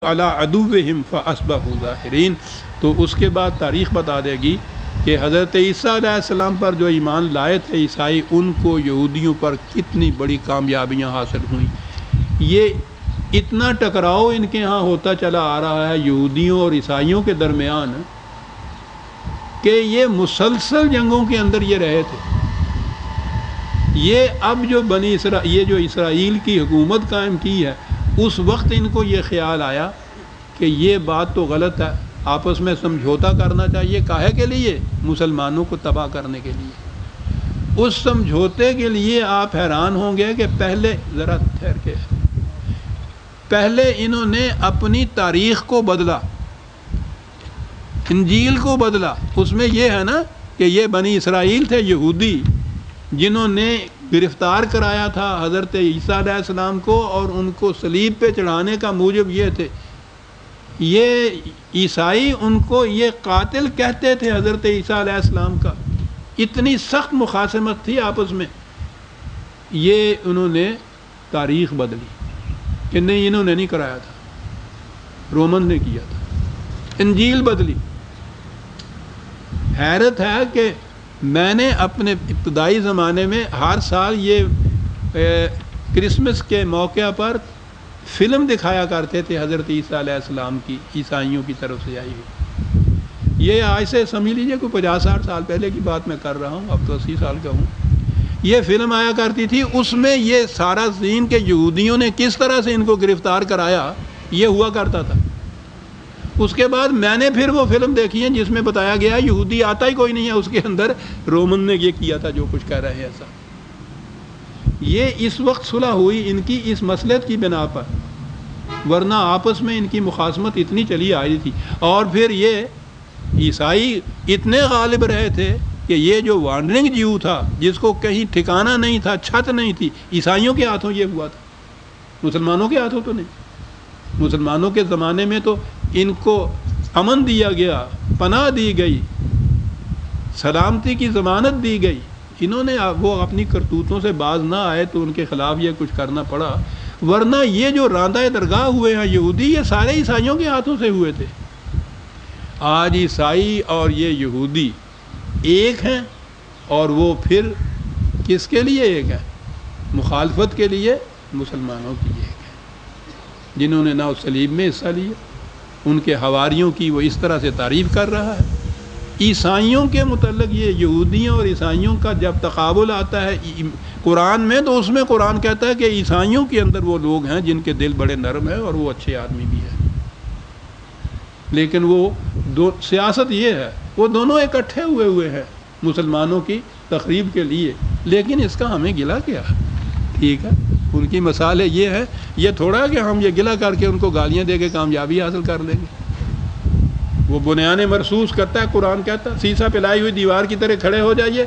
علی عدوہم فاصبحوا ظاہرین۔ تو اس کے بعد تاریخ بتا دے گی کہ حضرت عیسیٰ علیہ السلام پر جو ایمان لائے تھے عیسائی، ان کو یہودیوں پر کتنی بڑی کامیابیاں حاصل ہوئیں۔ یہ اتنا ٹکراؤ ان کے ہاں ہوتا چلا آ رہا ہے یہودیوں اور عیسائیوں کے درمیان کہ یہ مسلسل جنگوں کے اندر یہ رہے تھے۔ یہ اب جو یہ جو اسرائیل کی حکومت قائم کی ہے، اس وقت ان کو یہ خیال آیا کہ یہ بات تو غلط ہے، آپس میں سمجھوتا کرنا چاہیے۔ کاہے کے لیے؟ مسلمانوں کو تباہ کرنے کے لیے۔ اس سمجھوتے کے لیے آپ حیران ہوں گے کہ پہلے ذرا ٹھہر کے پہلے انہوں نے اپنی تاریخ کو بدلا، انجیل کو بدلا۔ اس میں یہ ہے نا کہ یہ بنی اسرائیل تھے یہودی جنہوں نے گرفتار کرایا تھا حضرت عیسیٰ علیہ السلام کو، اور ان کو صلیب پہ چڑھانے کا موجب یہ تھے۔ یہ عیسائی ان کو یہ قاتل کہتے تھے حضرت عیسیٰ علیہ السلام کا۔ اتنی سخت مخاصمت تھی آپس میں۔ یہ انہوں نے تاریخ بدلی کہ نہیں، انہوں نے نہیں کرایا تھا، رومن نے کیا تھا۔ انجیل بدلی۔ حیرت ہے کہ میں نے اپنے ابتدائی زمانے میں ہر سال یہ کرسمس کے موقع پر فلم دکھایا کرتے تھے حضرت عیسیٰ علیہ السلام کی، عیسائیوں کی طرف سے آئی ہوئی۔ یہ آج سے سمجھ لیجئے کوئی 50-60 سال پہلے کی بات میں کر رہا ہوں، اب تو 80 سال کا ہوں۔ یہ فلم آیا کرتی تھی، اس میں یہ سارا سین کہ یہودیوں نے کس طرح سے ان کو گرفتار کرایا یہ ہوا کرتا تھا۔ اس کے بعد میں نے پھر وہ فلم دیکھی ہے جس میں بتایا گیا یہودی آتا ہی کوئی نہیں ہے اس کے اندر، رومن نے یہ کیا تھا جو کچھ کہہ رہے ہیں ایسا۔ یہ اس وقت صلح ہوئی ان کی اس مصلحت کی بنا پر، ورنہ آپس میں ان کی مخاصمت اتنی چلی آئی تھی۔ اور پھر یہ عیسائی اتنے غالب رہے تھے کہ یہ جو وانڈرنگ جیو تھا جس کو کہیں ٹھکانہ نہیں تھا، چھت نہیں تھی، عیسائیوں کے ہاتھوں یہ ہوا تھا، مسلمانوں کے ہاتھوں تو نہیں۔ مسلمانوں کے زمانے میں تو ان کو امن دیا گیا، پناہ دی گئی، سلامتی کی ضمانت دی گئی۔ انہوں نے وہ اپنی کرتوتوں سے باز نہ آئے تو ان کے خلاف یہ کچھ کرنا پڑا، ورنہ یہ جو راندہ درگاہ ہوئے ہیں یہودی، یہ سارے عیسائیوں کے ہاتھوں سے ہوئے تھے۔ آج عیسائی اور یہ یہودی ایک ہیں، اور وہ پھر کس کے لیے ایک ہے؟ مخالفت کے لیے مسلمانوں کی ایک ہے، جنہوں نے نہ اس صلیب میں حصہ لیا۔ ان کے حواریوں کی وہ اس طرح سے تعریف کر رہا ہے۔ عیسائیوں کے متعلق یہ یہودیوں اور عیسائیوں کا جب تقابل آتا ہے قرآن میں، تو اس میں قرآن کہتا ہے کہ عیسائیوں کے اندر وہ لوگ ہیں جن کے دل بڑے نرم ہیں اور وہ اچھے آدمی بھی ہیں، لیکن وہ سیاست یہ ہے وہ دونوں اکٹھے ہوئے ہیں مسلمانوں کی تخریب کے لیے، لیکن اس کا ہمیں گلہ کیا؟ ٹھیک ہے، ان کی مثال ہے یہ ہے، یہ تھوڑا کہ ہم یہ گلہ کر کے ان کو گالیاں دے کے کامیابی حاصل کر لیں گے۔ وہ بنیان مرصوص کرتا ہے، قرآن کہتا ہے سیسا پلائی ہوئی دیوار کی طرح کھڑے ہو جائیے،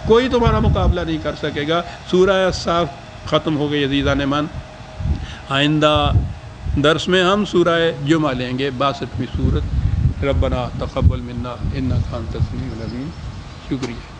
کوئی تمہارا مقابلہ نہیں کر سکے گا۔ سورہ الصاف ختم ہو گئی عزیزان من۔ آئندہ درس میں ہم سورہ جمعہ لیں گے، 62ویں سورت۔ ربنا تقبل منا انک انت السمیع العلیم۔ شکریہ۔